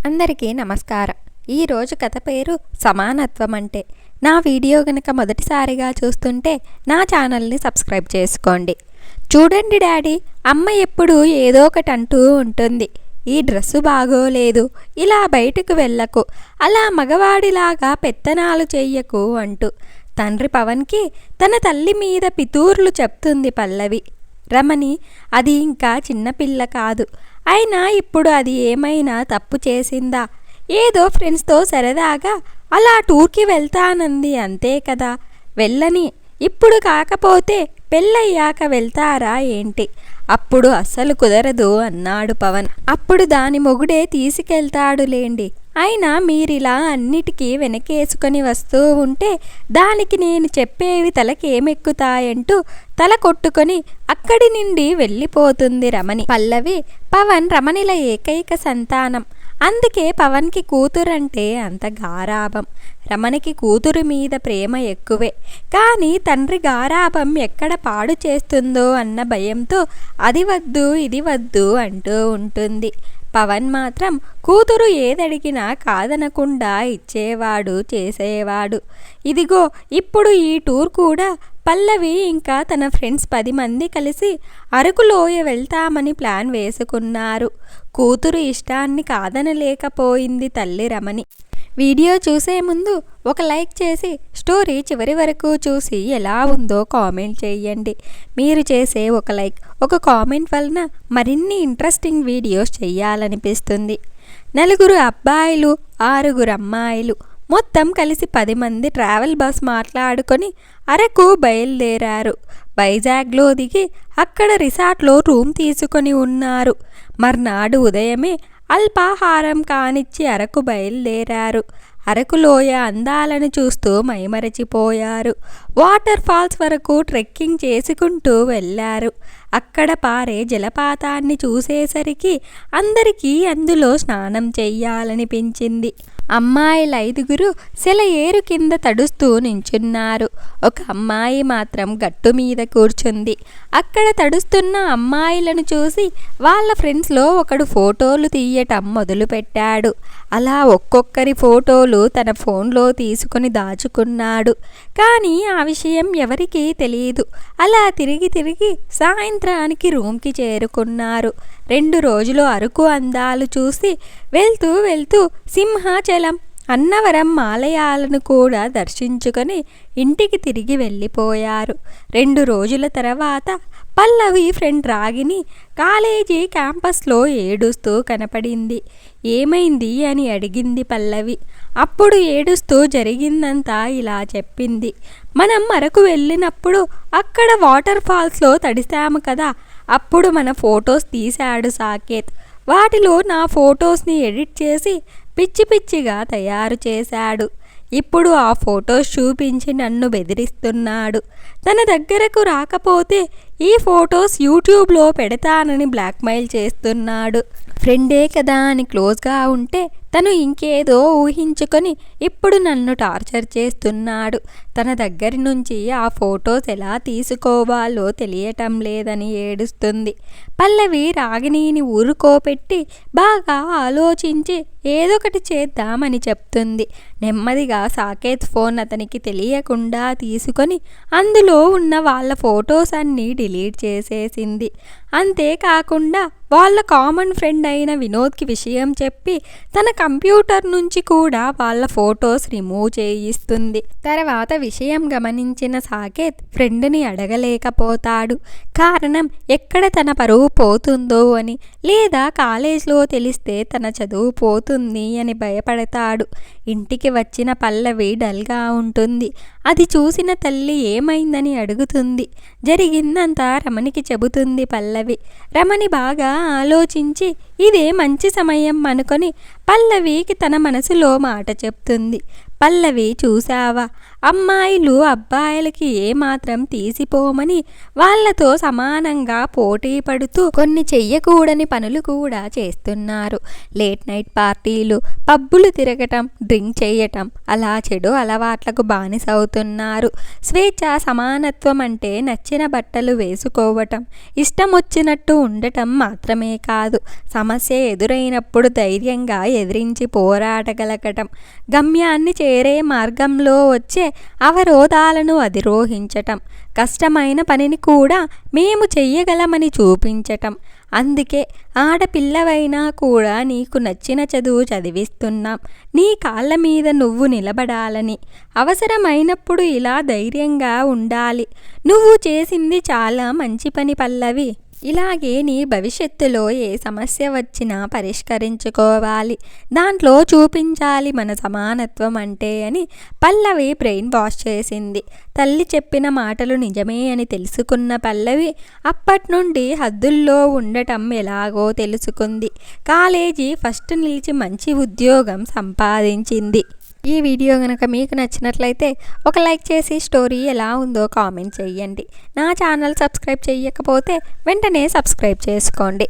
అందరికీ నమస్కారం. ఈరోజు కథ పేరు సమానత్వం అంటే. నా వీడియో గనక మొదటిసారిగా చూస్తుంటే నా ఛానల్ని సబ్స్క్రైబ్ చేసుకోండి. చూడండి డాడీ, అమ్మ ఎప్పుడు ఏదో ఒకటి అంటూ ఉంటుంది. ఈ డ్రెస్సు బాగోలేదు, ఇలా బయటకు వెళ్ళకు, అలా మగవాడిలాగా పెత్తనాలు చెయ్యకు అంటూ. తండ్రి పవన్కి తన తల్లి మీద పితూర్లు చెప్తుంది పల్లవి. రమణి అది ఇంకా చిన్నపిల్ల కాదు. అయినా ఇప్పుడు అది ఏమైనా తప్పు చేసిందా? ఏదో ఫ్రెండ్స్తో సరదాగా అలా టూర్కి వెళ్తానంది అంతే కదా. వెళ్ళని, ఇప్పుడు కాకపోతే పెళ్ళయ్యాక వెళ్తారా ఏంటి? అప్పుడు అస్సలు కుదరదు అన్నాడు పవన్. అప్పుడు దాని మొగుడే తీసుకెళ్తాడులేండి. అయినా మీరిలా అన్నిటికీ వెనకేసుకొని వస్తూ ఉంటే దానికి నేను చెప్పేవి తలకేమెక్కుతాయంటూ తల కొట్టుకొని అక్కడి నుండి వెళ్ళిపోతుంది రమణి. పల్లవి పవన్ రమణిల ఏకైక సంతానం. అందుకే పవన్కి కూతురంటే అంత గారాబం. రమణికి కూతురు మీద ప్రేమ ఎక్కువే. కానీ తండ్రి గారాబం ఎక్కడ పాడు చేస్తుందో అన్న భయంతో అది వద్దు ఇది వద్దు అంటూ ఉంటుంది. పవన్ మాత్రం కూతురు ఏదడిగినా కాదనకుండా ఇచ్చేవాడు, చేసేవాడు. ఇదిగో ఇప్పుడు ఈ టూర్ కూడా పల్లవి ఇంకా తన ఫ్రెండ్స్ 10 మంది కలిసి అరకు లోయ వెళ్తామని ప్లాన్ వేసుకున్నారు. కూతురు ఇష్టాన్ని కాదనలేకపోయింది తల్లి రమణి. వీడియో చూసే ముందు ఒక లైక్ చేసి స్టోరీ చివరి వరకు చూసి ఎలా ఉందో కామెంట్ చేయండి. మీరు చేసే ఒక లైక్, ఒక కామెంట్ వలన మరిన్ని ఇంట్రెస్టింగ్ వీడియోస్ చేయాలనిపిస్తుంది. 4 అబ్బాయిలు 6 అమ్మాయిలు మొత్తం కలిసి 10 మంది ట్రావెల్ బస్ మాట్లాడుకొని అరకు బయలుదేరారు. వైజాగ్లో దిగి అక్కడ రిసార్ట్లో రూమ్ తీసుకొని ఉన్నారు. మర్నాడు ఉదయమే అల్పాహారం కానిచ్చి అరకు బయలుదేరారు. అరకులోయ అందాలను చూస్తూ మైమరచిపోయారు. వాటర్ ఫాల్స్ వరకు ట్రెక్కింగ్ చేసుకుంటూ వెళ్ళారు. అక్కడ పారే జలపాతాన్ని చూసేసరికి అందరికీ అందులో స్నానం చెయ్యాలనిపించింది. అమ్మాయిల 5 సెలయేరు కింద తడుస్తూ నించున్నారు. ఒక అమ్మాయి మాత్రం గట్టు మీద కూర్చుంది. అక్కడ తడుస్తున్న అమ్మాయిలను చూసి వాళ్ళ ఫ్రెండ్స్లో ఒకడు ఫోటోలు తీయటం మొదలుపెట్టాడు. అలా ఒక్కొక్కరి ఫోటోలు తన ఫోన్లో తీసుకొని దాచుకున్నాడు. కానీ ఆ విషయం ఎవరికీ తెలియదు. అలా తిరిగి సాయంత్రానికి రూమ్కి చేరుకున్నారు. 2 రోజులు అరకు అందాలు చూసి వెళ్తూ సింహాచలం, అన్నవరం ఆలయాలను కూడా దర్శించుకొని ఇంటికి తిరిగి వెళ్ళిపోయారు. 2 రోజుల తర్వాత పల్లవి ఫ్రెండ్ రాగిని కాలేజీ క్యాంపస్లో ఏడుస్తూ కనపడింది. ఏమైంది అని అడిగింది పల్లవి. అప్పుడు ఏడుస్తూ జరిగిందంతా ఇలా చెప్పింది. మనం అరకు వెళ్ళినప్పుడు అక్కడ వాటర్ ఫాల్స్లో తడిసాము కదా, అప్పుడు మన ఫొటోస్ తీశాడు సాకేత్. వాటిలో నా ఫొటోస్ని ఎడిట్ చేసి పిచ్చిగా తయారు చేశాడు. ఇప్పుడు ఆ ఫొటోస్ చూపించి నన్ను బెదిరిస్తున్నాడు. తన దగ్గరకు రాకపోతే ఈ ఫొటోస్ యూట్యూబ్లో పెడతానని బ్లాక్మెయిల్ చేస్తున్నాడు. ఫ్రెండే కదా అని క్లోజ్గా ఉంటే తను ఇంకేదో ఊహించుకొని ఇప్పుడు నన్ను టార్చర్ చేస్తున్నాడు. తన దగ్గర నుంచి ఆ ఫొటోస్ ఎలా తీసుకోవాలో తెలియటం లేదని ఏడుస్తుంది. పల్లవి రాగిణిని ఊరుకోపెట్టి బాగా ఆలోచించి ఏదొకటి చేద్దామని చెప్తుంది. నెమ్మదిగా సాకేత్ ఫోన్ అతనికి తెలియకుండా తీసుకొని అందులో ఉన్న వాళ్ళ ఫొటోస్ అన్నీ డిలీట్ చేసేసింది. అంతేకాకుండా వాళ్ళ కామన్ ఫ్రెండ్ అయిన వినోద్కి విషయం చెప్పి తన కంప్యూటర్ నుంచి కూడా వాళ్ళ ఫొటోస్ రిమూవ్ చేయిస్తుంది. తర్వాత విషయం గమనించిన సాకేత్ ఫ్రెండ్ని అడగలేకపోతాడు. కారణం ఎక్కడ తన పరువు పోతుందో అని, లేదా కాలేజ్లో తెలిస్తే తన చదువు పోతుంది అని భయపడతాడు. ఇంటికి వచ్చిన పల్లవి డల్గా ఉంటుంది. అది చూసిన తల్లి ఏమైందని అడుగుతుంది. జరిగిందంతా రమణికి చెబుతుంది పల్లవి. రమణి బాగా ఆలోచించి ఇదే మంచి సమయం అనుకొని పల్లవికి తన మనసులో మాట చెప్తుంది. పల్లవి చూసావా, అమ్మాయిలు అబ్బాయిలకి ఏమాత్రం తీసిపోమని వాళ్ళతో సమానంగా పోటీ పడుతూ కొన్ని చెయ్యకూడని పనులు కూడా చేస్తున్నారు. లేట్ నైట్ పార్టీలు, పబ్బులు తిరగటం, డ్రింక్ చేయటం, అలా చెడు అలవాట్లకు బానిసవుతున్నారు. స్వేచ్ఛ, సమానత్వం అంటే నచ్చిన బట్టలు వేసుకోవటం, ఇష్టం వచ్చినట్టు ఉండటం మాత్రమే కాదు, సమస్య ఎదురైనప్పుడు ధైర్యంగా ఎదిరించి పోరాడగలగటం, గమ్యాన్ని చేరే మార్గంలో వచ్చే అవరోధాలను అధిరోహించటం, కష్టమైన పనిని కూడా మేము చెయ్యగలమని చూపించటం. అందుకే ఆడపిల్లవైనా కూడా నీకు నచ్చిన చదువు చదివిస్తున్నాం, నీ కాళ్ళ మీద నువ్వు నిలబడాలని. అవసరమైనప్పుడు ఇలా ధైర్యంగా ఉండాలి. నువ్వు చేసింది చాలా మంచి పని పల్లవి. ఇలాగే నీ భవిష్యత్తులో ఏ సమస్య వచ్చినా పరిష్కరించుకోవాలి, దాంట్లో చూపించాలి మన సమానత్వం అంటే అని పల్లవి బ్రెయిన్ వాష్ చేసింది. తల్లి చెప్పిన మాటలు నిజమే అని తెలుసుకున్న పల్లవి అప్పటి నుండి హద్దుల్లో ఉండటం ఎలాగో తెలుసుకుంది. కాలేజీ ఫస్ట్ నిలిచి మంచి ఉద్యోగం సంపాదించింది. ఈ వీడియో కనుక మీకు నచ్చినట్లయితే ఒక లైక్ చేసి స్టోరీ ఎలా ఉందో కామెంట్ చేయండి. నా ఛానల్ సబ్స్క్రైబ్ చేయకపోతే వెంటనే సబ్స్క్రైబ్ చేసుకోండి.